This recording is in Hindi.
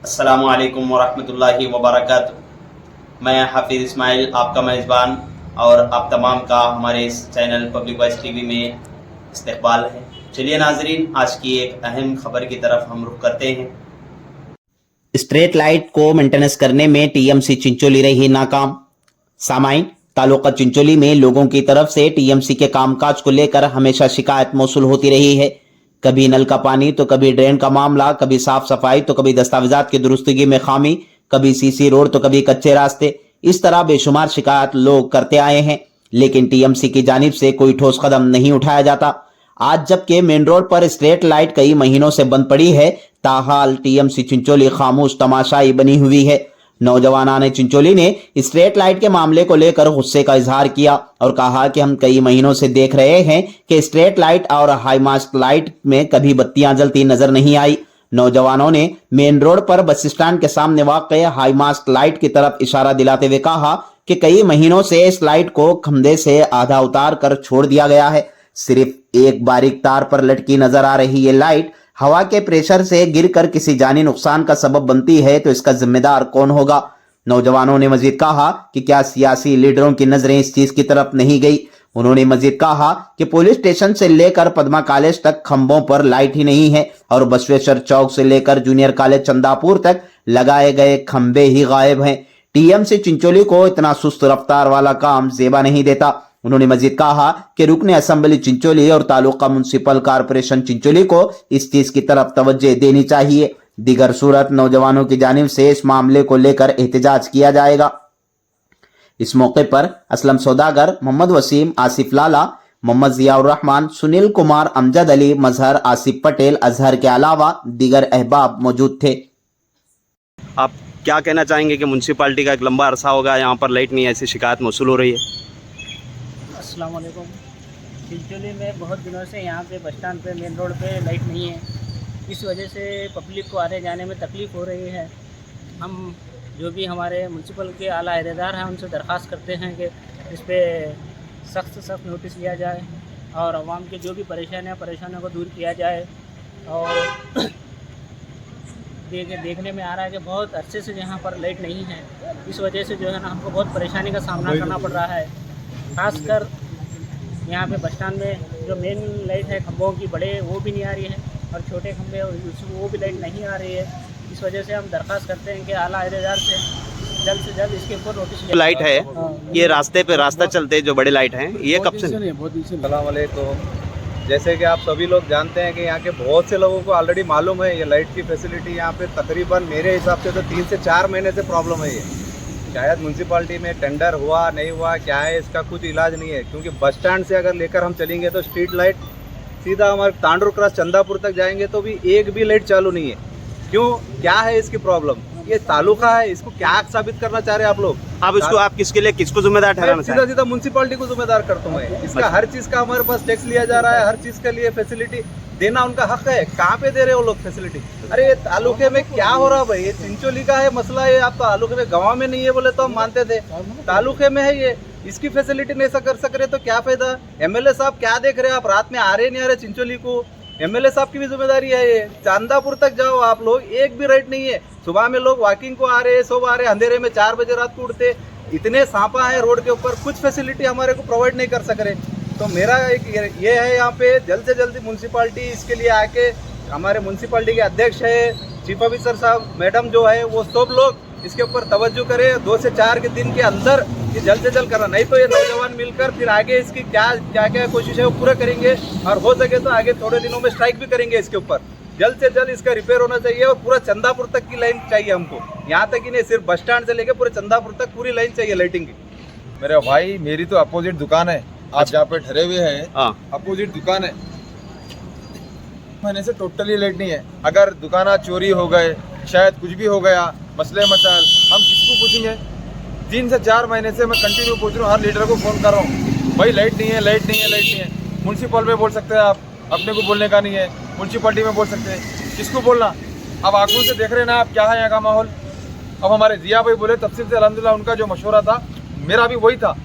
अस्सलामु अलैकुम वरहमतुल्लाहि वबरकातुहू। मैं हाफिज़ इस्माइल आपका मेज़बान और आप तमाम का हमारे इस चैनल पब्लिक वॉइस टीवी में इस्तकबाल है। चलिए नाजरीन, आज की एक अहम खबर की तरफ हम रुख करते हैं। स्ट्रीट लाइट को मेंटेनेंस करने में टीएमसी चिंचोली रही नाकाम। सामाइन, तालुका चिंचोली में लोगों की तरफ से टीएमसी के कामकाज को लेकर हमेशा शिकायत मौसूल होती रही है। कभी नल का पानी तो कभी ड्रेन का मामला, कभी साफ सफाई तो कभी दस्तावेजात की दुरुस्तगी में खामी, कभी सीसी रोड तो कभी कच्चे रास्ते। इस तरह बेशुमार शिकायत लोग करते आए हैं, लेकिन टीएमसी की जानिब से कोई ठोस कदम नहीं उठाया जाता। आज जबकि मेन रोड पर स्ट्रीट लाइट कई महीनों से बंद पड़ी है, ताहाल टीएमसी चिंचोली खामोश तमाशाई बनी हुई है। नौजवानाने चिंचोली ने स्ट्रीट लाइट के मामले को लेकर गुस्से का इजहार किया और कहा कि हम कई महीनों से देख रहे हैं कि स्ट्रीट लाइट और हाई मास्ट लाइट में कभी बत्तियां जलती नजर नहीं आई। नौजवानों ने मेन रोड पर बस स्टैंड के सामने वाक़ हाई मास्ट लाइट की तरफ इशारा दिलाते हुए कहा कि कई महीनों से इस लाइट को खंभे से आधा उतार कर छोड़ दिया गया है। सिर्फ एक बारीक तार पर लटकी नजर आ रही ये लाइट हवा के प्रेशर से गिरकर किसी जानी नुकसान का सबब बनती है तो इसका जिम्मेदार कौन होगा। नौजवानों ने मजीद कहा कि क्या सियासी लीडरों की नजरें इस चीज की तरफ नहीं गई। उन्होंने मजीद कहा कि पुलिस स्टेशन से लेकर पद्मा कॉलेज तक खंभों पर लाइट ही नहीं है और बसवेश्वर चौक से लेकर जूनियर कॉलेज चंदापुर तक लगाए गए खंभे ही गायब हैं। टीएमसी चिंचोली को इतना सुस्त रफ्तार वाला काम जेबा नहीं देता। उन्होंने मजीद कहा कि रुकने असेंबली चिंचोली और तालुका म्युनिसिपल कॉरपोरेशन चिंचोली को इस चीज की तरफ तवज्जो देनी चाहिए। दिगर सूरत नौजवानों की जानिब से इस मामले को लेकर एहतजाज किया जाएगा। इस मौके पर असलम सौदागर, मोहम्मद वसीम, आसिफ लाला, मोहम्मद जियाउर रहमान, सुनील कुमार, अमजद अली, मजहर, आसिफ पटेल, अजहर के अलावा दिगर अहबाब मौजूद थे। आप क्या कहना चाहेंगे कि म्यूनसिपालिटी का एक लंबा अरसा होगा यहाँ पर लाइट नहीं है, ऐसी शिकायत मौसूल हो रही है? अस्सलाम वालेकुम। चिंचोली में बहुत दिनों से यहाँ पे बस स्टैंड पे मेन रोड पे लाइट नहीं है। इस वजह से पब्लिक को आने जाने में तकलीफ़ हो रही है। हम जो भी हमारे म्यूनसिपल के आला अहदेदार हैं उनसे दरख्वास्त करते हैं कि इस पर सख्त नोटिस लिया जाए और आवाम की जो भी परेशानियों को दूर किया जाए। और देखने में आ रहा है कि बहुत अरसे से यहाँ पर लाइट नहीं है। इस वजह से जो है ना हमको बहुत परेशानी का सामना करना पड़ रहा है। खासकर यहाँ पे बस स्टैंड में जो मेन लाइट है खंभों की बड़े वो भी नहीं आ रही है और छोटे खंभे वो भी लाइट नहीं आ रही है। इस वजह से हम दरख्वास्त करते हैं कि आला अहदेदार से जल्द इसके ऊपर नोटिस। लाइट है ये रास्ते पे रास्ता चलते जो बड़े लाइट हैं, ये कब से? अस्सलाम वालेकुम। जैसे कि आप सभी लोग जानते हैं कि यहाँ के बहुत से लोगों को ऑलरेडी मालूम है ये लाइट की फैसिलिटी यहाँ पे तकरीबन मेरे हिसाब से तो 3 से 4 महीने से प्रॉब्लम है। ये शायद म्यूनसिपालिटी में टेंडर हुआ नहीं हुआ क्या है इसका कुछ इलाज नहीं है, क्योंकि बस स्टैंड से अगर लेकर हम चलेंगे तो स्ट्रीट लाइट सीधा हमारे तांडूर क्रॉस चंदापुर तक जाएंगे तो भी एक भी लाइट चालू नहीं है। क्यों, क्या है इसकी प्रॉब्लम? ये तालुका है, इसको क्या साबित करना चाह रहे हैं आप लोग? आप किसके लिए किसको जिम्मेदार ठहराना चाहते हैं? सीधा म्यूनसिपालिटी को जिम्मेदार करता हूँ मैं। इसका हर चीज का हमारे पास टैक्स लिया जा रहा है, हर चीज के लिए फैसिलिटी देना उनका हक है। कहाँ पे दे रहे हो लोग फैसिलिटी? अरे ये तालुके में क्या हो रहा है भाई? ये चिंचोली का है मसला, ये आप तालुके में गाँव में नहीं है बोले तो हम मानते थे, तालुके में है ये। इसकी फैसिलिटी नहीं कर सक रहे तो क्या फायदा? एमएलए साहब क्या देख रहे हैं आप? रात में आ रहे नहीं आ रहे चिंचोली को? एमएलए साहब की भी जिम्मेदारी है ये। चांदापुर तक जाओ आप लोग, एक भी राइट नहीं है। सुबह में लोग वॉकिंग को आ रहे हैं, सब आ रहे हैं, अंधेरे में 4 बजे रात को उठते। इतने सांपा है रोड के ऊपर, कुछ फैसिलिटी हमारे को प्रोवाइड नहीं कर सक रहे। तो मेरा एक ये है यहाँ पे जल्द से जल्द म्यूनसिपालिटी इसके लिए आके, हमारे म्यूनसिपालिटी के अध्यक्ष है, चीफ ऑफिसर साहब, मैडम जो है, वो सब लोग इसके ऊपर तवज्जो करें। 2 से 4 के दिन के अंदर ये जल्द से जल्द करना, नहीं तो ये नौजवान मिलकर फिर आगे इसकी क्या कोशिश है वो पूरा करेंगे और हो सके तो आगे थोड़े दिनों में स्ट्राइक भी करेंगे इसके ऊपर। जल्द से जल्द इसका रिपेयर होना चाहिए और पूरा चंदापुर तक की लाइन चाहिए हमको। यहाँ तक ही नहीं, सिर्फ बस स्टैंड से लेके पूरे चंदापुर तक पूरी लाइन चाहिए लाइटिंग की। मेरे भाई, मेरी तो अपोजिट दुकान है, आप जहाँ पे ठहरे हुए हैं अपोजिट दुकान है, महीने से टोटली लाइट नहीं है। अगर दुकान चोरी हो गए, शायद कुछ भी हो गया, मसले मसाइल, हम किसको पूछेंगे? 3 से 4 महीने से मैं कंटिन्यू पूछ रहा हूँ, हर लीडर को फ़ोन कर रहा हूँ, भाई लाइट नहीं है, लाइट नहीं है, लाइट नहीं है। म्यूनसिपल में बोल सकते हैं आप, अपने को बोलने का नहीं है। म्यूनसिपालिटी में बोल सकते हैं, किसको बोलना? अब आंखों से देख रहे हैं ना आप क्या है यहाँ का माहौल। अब हमारे जिया भाई बोले तफसील से अल्हम्दुलिल्लाह उनका जो मशवरा था मेरा भी वही था